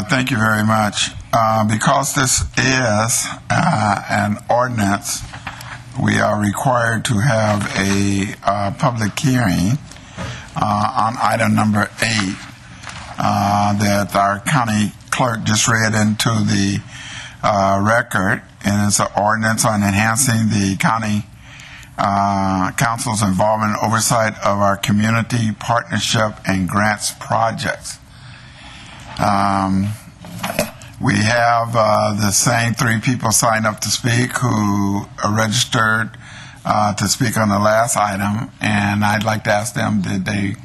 Thank you very much. Because this is an ordinance, we are required to have a public hearing on item number 8 that our county clerk just read into the record, and it's an ordinance on enhancing the county council's involvement and oversight of our community partnership and grants projects. We have the same 3 people signed up to speak who are registered to speak on the last item, and I'd like to ask them, did they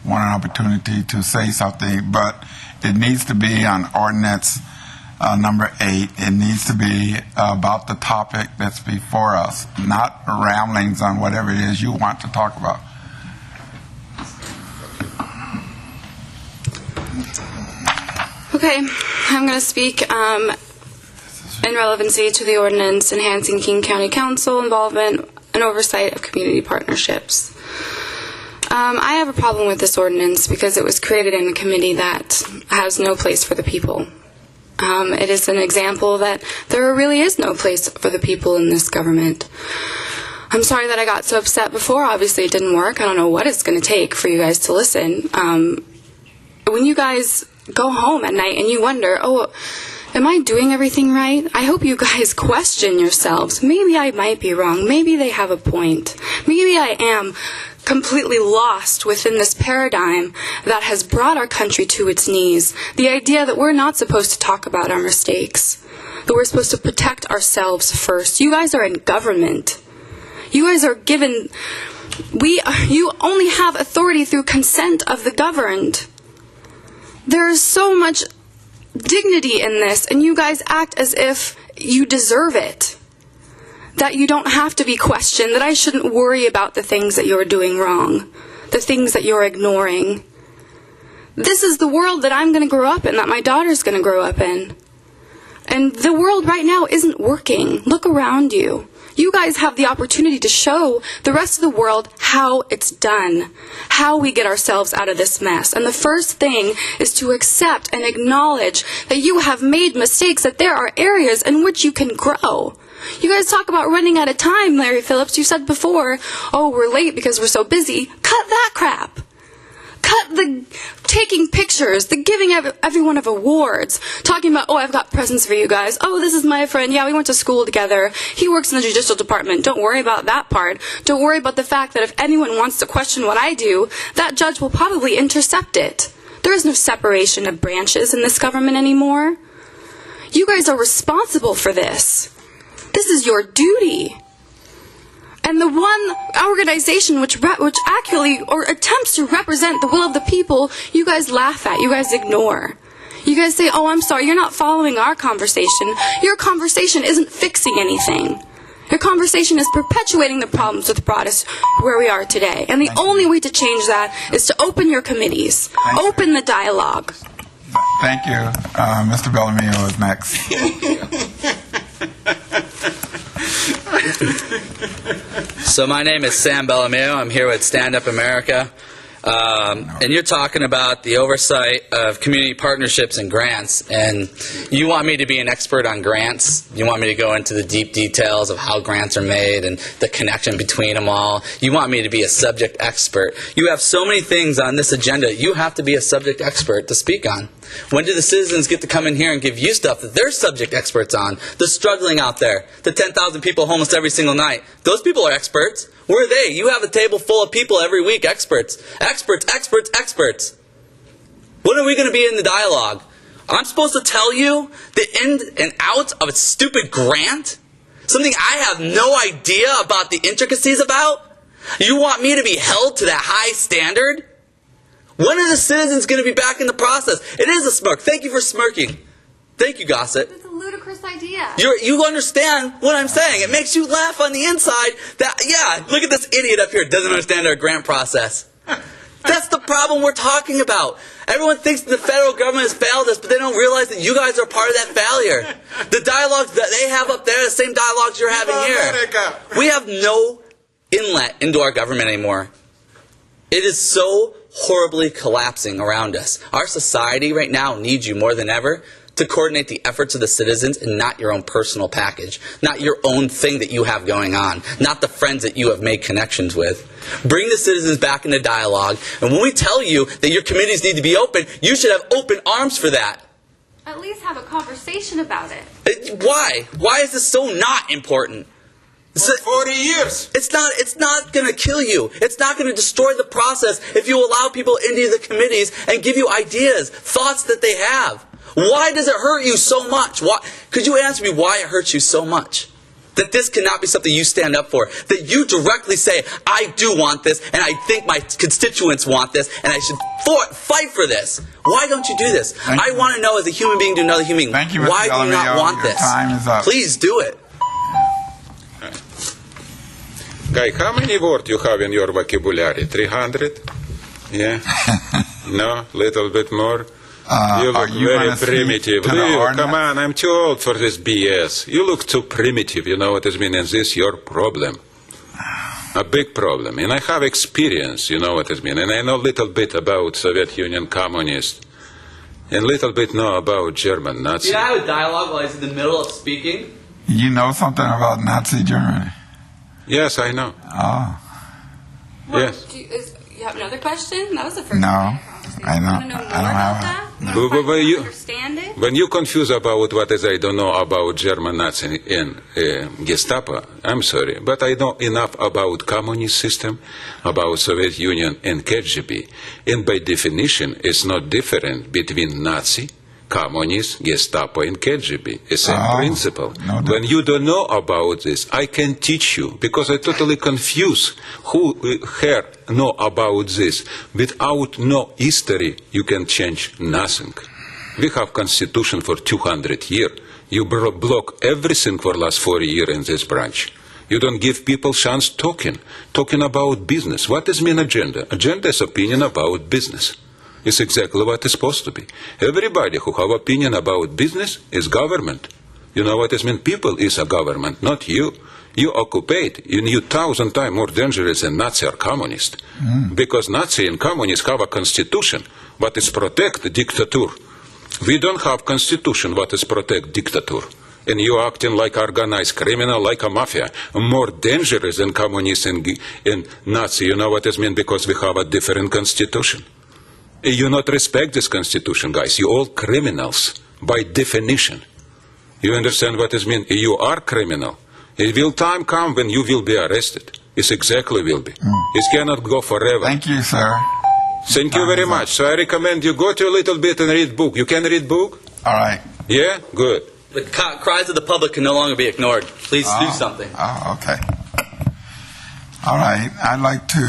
want an opportunity to say something? But it needs to be on ordinance number 8. It needs to be about the topic that's before us, not ramblings on whatever it is you want to talk about. Okay, I'm going to speak in relevancy to the ordinance enhancing King County Council involvement and oversight of community partnerships. I have a problem with this ordinance because it was created in a committee that has no place for the people. It is an example that there really is no place for the people in this government. I'm sorry that I got so upset before. Obviously it didn't work. I don't know what it's going to take for you guys to listen. When you guys go home at night and you wonder, oh, am I doing everything right? I hope you guys question yourselves. Maybe I might be wrong. Maybe they have a point. Maybe I am completely lost within this paradigm that has brought our country to its knees. The idea that we're not supposed to talk about our mistakes, that we're supposed to protect ourselves first. You guys are in government. You guys are given, you only have authority through consent of the governed. There is so much dignity in this, and you guys act as if you deserve it. That you don't have to be questioned, that I shouldn't worry about the things that you're doing wrong, the things that you're ignoring. This is the world that I'm going to grow up in, that my daughter's going to grow up in. And the world right now isn't working. Look around you. You guys have the opportunity to show the rest of the world how it's done, how we get ourselves out of this mess. And the first thing is to accept and acknowledge that you have made mistakes, that there are areas in which you can grow. You guys talk about running out of time, Larry Phillips. You said before, oh, we're late because we're so busy. Cut that crap. Cut the taking pictures, the giving everyone of awards, talking about, oh, I've got presents for you guys. Oh, this is my friend. Yeah, we went to school together. He works in the judicial department. Don't worry about that part. Don't worry about the fact that if anyone wants to question what I do, that judge will probably intercept it. There is no separation of branches in this government anymore. You guys are responsible for this. This is your duty. And the one organization which accurately or attempts to represent the will of the people, you guys laugh at, you guys ignore. You guys say, oh, I'm sorry, you're not following our conversation. Your conversation isn't fixing anything. Your conversation is perpetuating the problems that brought us where we are today. And the only way to change that is to open your committees, open the dialogue. Thank you. Mr. Bellamio is next. So my name is Sam Bellamio. I'm here with StandUP-America. And you're talking about the oversight of community partnerships and grants. And you want me to be an expert on grants. You want me to go into the deep details of how grants are made and the connection between them all. You want me to be a subject expert. You have so many things on this agenda. You have to be a subject expert to speak on. When do the citizens get to come in here and give you stuff that they're subject experts on? The struggling out there, the 10,000 people homeless every single night. Those people are experts. Where are they? You have a table full of people every week, experts. Experts, experts, experts. When are we going to be in the dialogue? I'm supposed to tell you the in and out of a stupid grant? Something I have no idea about the intricacies about? You want me to be held to that high standard? When are the citizens going to be back in the process? It is a smirk. Thank you for smirking. Thank you, Gossett. It's a ludicrous idea. You understand what I'm saying. It makes you laugh on the inside that, yeah, look at this idiot up here doesn't understand our grant process. That's the problem we're talking about. Everyone thinks the federal government has failed us, but they don't realize that you guys are part of that failure. The dialogues that they have up there are the same dialogues you're having here. We have no inlet into our government anymore. It is so horribly collapsing around us. Our society right now needs you more than ever to coordinate the efforts of the citizens and not your own personal package, not your own thing that you have going on, not the friends that you have made connections with. Bring the citizens back into dialogue, and when we tell you that your committees need to be open, you should have open arms for that. At least have a conversation about it. Why? Why is this so not important? For 40 years. It's not going to kill you. It's not going to destroy the process if you allow people into the committees and give you ideas, thoughts that they have. Why does it hurt you so much? Why? Could you answer me why it hurts you so much? That this cannot be something you stand up for. That you directly say, I do want this, and I think my constituents want this, and I should fight for this. Why don't you do this? I want to know as a human being to another human being, Thank you, Mr. why do you not Delamio. want Your this? time is up. Please do it. Guy, how many words you have in your vocabulary? 300? Yeah? No? Little bit more? You look are you very gonna speak primitive. to the Leo, ordinance? come on, I'm too old for this BS. You look too primitive, you know what I mean? And this is your problem. A big problem. And I have experience, you know what I mean? And I know a little bit about Soviet Union communist. And little bit know about German Nazi. Did I have a dialogue while I was in the middle of speaking? You know something about Nazi Germany? Yes, I know. Oh, Yes. Do you have another question? That was the first No, conversation. I You don't- want to know more I don't about have that? it. You No. want to But you- understand it? When you confuse about what is I don't know about German Nazi and Gestapo, I'm sorry, but I know enough about communist system, about Soviet Union and KGB, and by definition, it's not different between Nazi, communist, Gestapo, and KGB. It's same Oh, principle. no doubt. When you don't know about this, I can teach you because I totally confuse who here know about this. Without no history, you can change nothing. We have constitution for 200 years. You block everything for last 40 years in this branch. You don't give people chance talking about business. What is mean agenda? Agenda is opinion about business. It's exactly what it's supposed to be. Everybody who have opinion about business is government. You know what it means? People is a government, not you. You occupate. You 1,000 times more dangerous than Nazi or communist. Because Nazi and communist have a constitution, but it's protect dictator. We don't have constitution, what is protect dictator. And you acting like organized criminal, like a mafia, more dangerous than communist and Nazi. You know what it means? Because we have a different constitution. You not respect this constitution, guys. You all criminals by definition. You understand what it means? You are criminal. It will time come when you will be arrested. It's exactly will be. It cannot go forever. thank you, sir. Thank you very much. So I recommend you go to a little bit and read book. You can read book? All right. Yeah? Good. The cries of the public can no longer be ignored. Please do something. Oh, okay. All right. I'd like to